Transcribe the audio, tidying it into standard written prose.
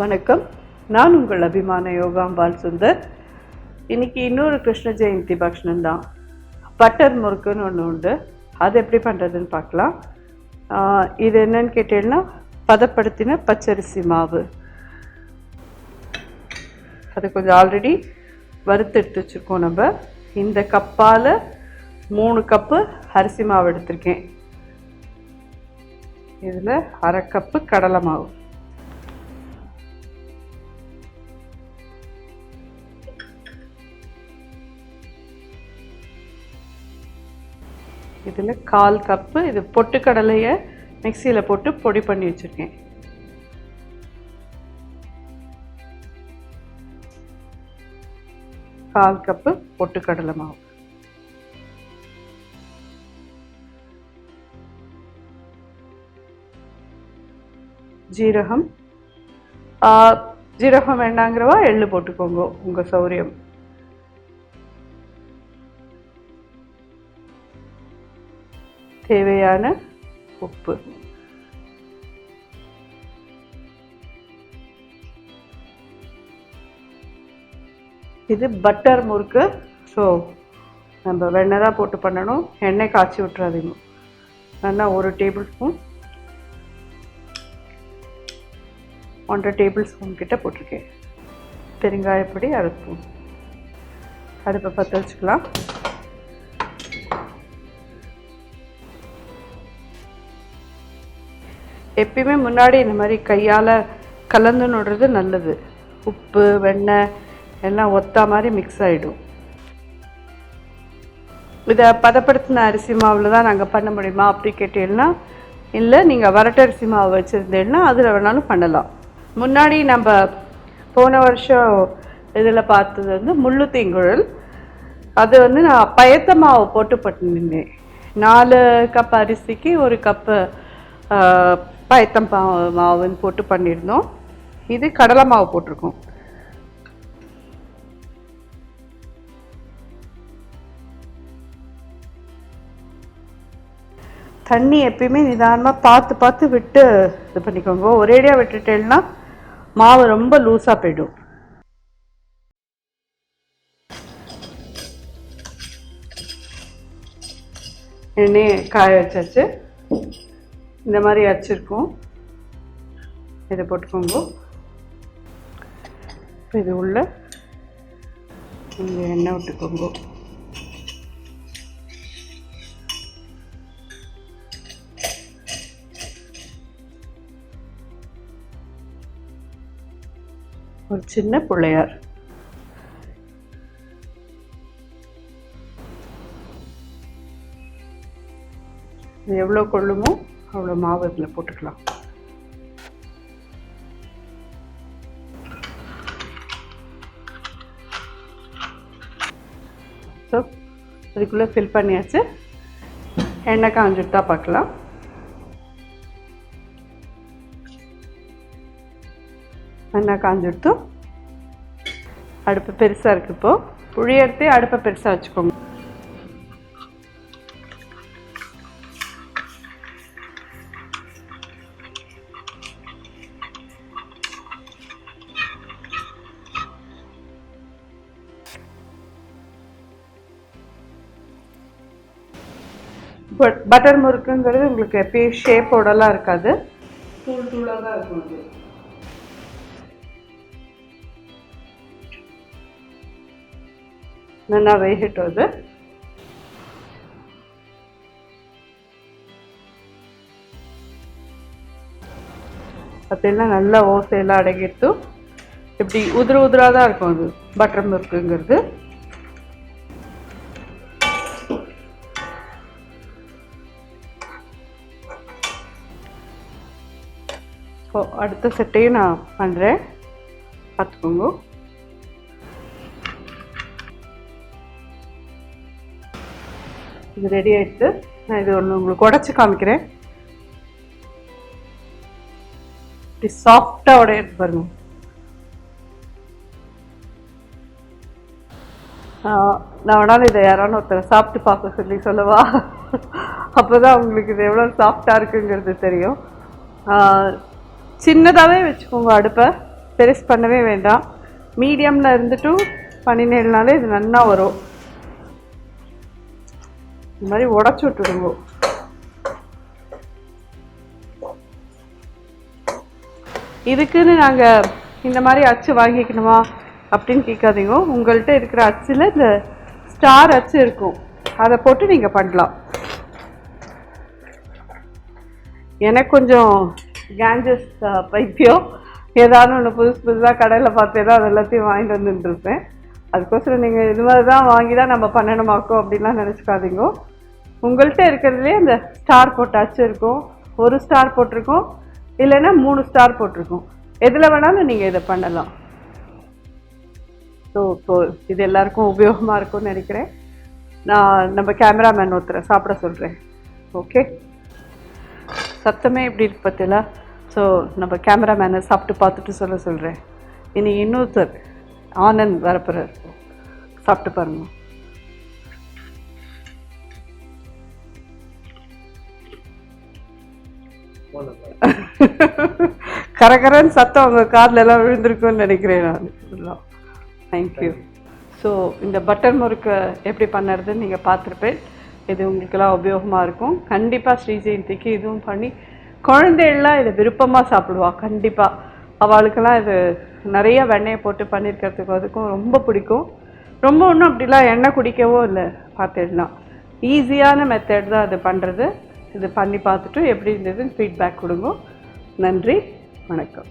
வணக்கம், நான் உங்கள் அபிமான யோகாம்பால் சுந்தர். இன்றைக்கி இன்னொரு கிருஷ்ண ஜெயந்தி பக்ஷணம் தான். பட்டர் முறுக்குன்னு ஒன்று உண்டு. அது எப்படி பண்ணுறதுன்னு பார்க்கலாம். இது என்னன்னு கேட்டீங்கன்னா, பதப்படுத்தின பச்சரிசி மாவு. அது கொஞ்சம் ஆல்ரெடி வறுத்து எடுத்து வச்சுருக்கோம். நம்ம இந்த கப்பால் 3 கப்பு அரிசி மாவு எடுத்திருக்கேன். இதில் 1/2 கப்பு கடலை மாவு, இதில் 1/4 கப்பு இது பொட்டுக்கடலையை மிக்சியில் போட்டு பொடி பண்ணி வச்சுருக்கேன். கால் கப்பு பொட்டுக்கடலை மாவு, ஜீரகம் ஜீரகம் வேண்டாங்கிறவா எள்ளு போட்டுக்கோங்க, உங்கள் சௌரியம். தேவையான உப்பு, இது பட்டர் முறுக்கு. ஸோ நம்ம வெண்ணெய் தான் போட்டு பண்ணணும், எண்ணெய் காய்ச்சி விட்டுறாதீங்க. நல்லா 1 டேபிள் ஸ்பூன் 1.5 டேபிள் ஸ்பூன் கிட்ட போட்டிருக்கேன். பெருங்காயப்பொடி 1/2 ஸ்பூன். அடுப்பை பற்ற வச்சுக்கலாம். எப்பயுமே முன்னாடி இந்த மாதிரி கையால் கலந்து நடுறது நல்லது. உப்பு வெண்ணெய் எல்லாம் ஒத்தா மாதிரி மிக்ஸ் ஆகிடும். இதை பதப்படுத்தின அரிசி மாவில் தான் நாங்கள் பண்ண முடியுமா அப்படி கேட்டீங்கன்னா, இல்லை, நீங்கள் வரட்டரிசி மாவு வச்சுருந்தீங்கன்னா அதில் வேணாலும் பண்ணலாம். முன்னாடி நம்ம போன வருஷம் இதில் பார்த்தது வந்து முள்ளு தீங்குழல். அது வந்து நான் பயத்த மாவு போட்டு பண்ணியிருந்தேன். 4 கப் அரிசிக்கு 1 கப்பு பயத்தம் மாவுன்னு போட்டு பண்ணியிருந்தோம். இது கடலை மாவு போட்டிருக்கோம். தண்ணி எப்பயுமே நிதானமாக பார்த்து பார்த்து விட்டு இது பண்ணிக்கோங்க. ஒரேடியாக விட்டுட்டேன்னா மாவு ரொம்ப லூஸாக போயிடும். எண்ணெய் காய வச்சாச்சு. இந்த மாதிரி அரைச்சிருக்கோம். இதை போட்டுக்கோங்க. இது உள்ள கொஞ்சம் எண்ணெய் விட்டுக்கோங்க. ஒரு சின்ன பிள்ளையார், இது எவ்வளோ கொள்ளுமோ அவ்வளோ மாவு இதில் போட்டுக்கலாம். ஸோ அதுக்குள்ளே ஃபில் பண்ணியாச்சு. எண்ணெய் காஞ்சுட்டு தான் பார்க்கலாம். எண்ணெய் காஞ்சுட்டு அடுப்பு பெருசாக இருக்குது. இப்போது புளி எடுத்து அடுப்பை பெருசாக வச்சுக்கோங்க. பட்டர் முறுக்குங்கிறது உங்களுக்கு எப்பயும் ஷேப்போடலாம் இருக்காது, தூள் தூளாக தான் இருக்கும். அது நல்லா வேகட்டும். அது பார்த்தீங்கன்னா நல்லா ஓசையெல்லாம் அடங்கிட்டு இப்படி உதிராக தான் இருக்கும். அது பட்டர் முறுக்குங்கிறது. அடுத்த செட்டையும் நான் பண்ணுறேன், பார்த்துக்கோங்க. இது ரெடி ஆகிடுச்சு. நான் இது ஒன்று உங்களுக்கு உடச்சி காமிக்கிறேன். இப்படி சாஃப்டாக உடையிறது பாருங்க. நான் வேணாலும் இதை யாராலும் ஒருத்தரை சாப்பிட்டு பார்க்க சொல்லி சொல்லவா? அப்போ தான் உங்களுக்கு இது எவ்வளோ சாஃப்டாக இருக்குங்கிறது தெரியும். சின்னதாகவே வச்சுக்கோங்க அடுப்பை. பெருசு பண்ணவே வேண்டாம். மீடியமில் இருந்துட்டும் பண்ணினேனாலே இது நல்லா வரும். இந்த மாதிரி உடச்சி விட்டுடுங்க. இதுக்குன்னு நாங்கள் இந்த மாதிரி அச்சு வாங்கிக்கணுமா அப்படின்னு கேட்காதீங்க. உங்கள்கிட்ட இருக்கிற அச்சில் இந்த ஸ்டார் அச்சு இருக்கும், அதை போட்டு நீங்கள் பண்ணலாம். எனக்கு கொஞ்சம் கேஞ்சஸ் பைத்தியம். ஏதாவது ஒன்று புதுசாக கடையில் பார்த்தேன்னா அது எல்லாத்தையும் வாங்கிட்டு வந்துட்டுருப்பேன். அதுக்கோசரம் நீங்கள் இது மாதிரி தான் வாங்கி தான் நம்ம பண்ணணுமாக்கோ அப்படின்லாம் நினச்சிக்காதீங்க. உங்கள்கிட்ட இருக்கிறதுலே இந்த ஸ்டார் போட்ட அச்சு இருக்கும். ஒரு ஸ்டார் போட்டிருக்கோம், இல்லைன்னா 3 ஸ்டார் போட்டிருக்கோம். எதில் வேணாலும் நீங்கள் இதை பண்ணலாம். ஸோ இது எல்லாருக்கும் உபயோகமாக இருக்கும்னு நினைக்கிறேன். நான் நம்ம கேமராமேன் ஒருத்தரை சாப்பிட சொல்கிறேன். ஓகே, சத்தமே எப்படி இருக்கு பார்த்தீங்களா? ஸோ நம்ம கேமராமேனை சாப்பிட்டு பார்த்துட்டு சொல்கிறேன். இனி இன்னொருத்தர் ஆனந்த் வரப்போகிறார், சாப்பிட்டு பாருங்க. கரகரன்னு சத்தம் உங்கள் காதில் எல்லாம் விழுந்திருக்குன்னு நினைக்கிறேன் நான். தேங்க்யூ. ஸோ இந்த பட்டர் முறுக்கு எப்படி பண்ணுறதுன்னு நீங்கள் பார்த்துருப்பேன். இது உங்களுக்கெல்லாம் உபயோகமாக இருக்கும். கண்டிப்பாக ஸ்ரீ ஜெயந்திக்கு இதுவும் பண்ணி குழந்தைகள்லாம் இதை விருப்பமாக சாப்பிடுவா. கண்டிப்பாக அவளுக்கெல்லாம் இது நிறைய வெண்ணெயை போட்டு பண்ணியிருக்கிறதுக்கு அதுக்கும் ரொம்ப பிடிக்கும். ரொம்ப ஒன்றும் அப்படிலாம் எண்ணெய் குடிக்கவோ இல்லை. பார்த்துடலாம், ஈஸியான மெத்தட் தான் அது பண்ணுறது. இது பண்ணி பார்த்துட்டு எப்படி இருந்ததுன்னு ஃபீட்பேக் கொடுங்க. நன்றி, வணக்கம்.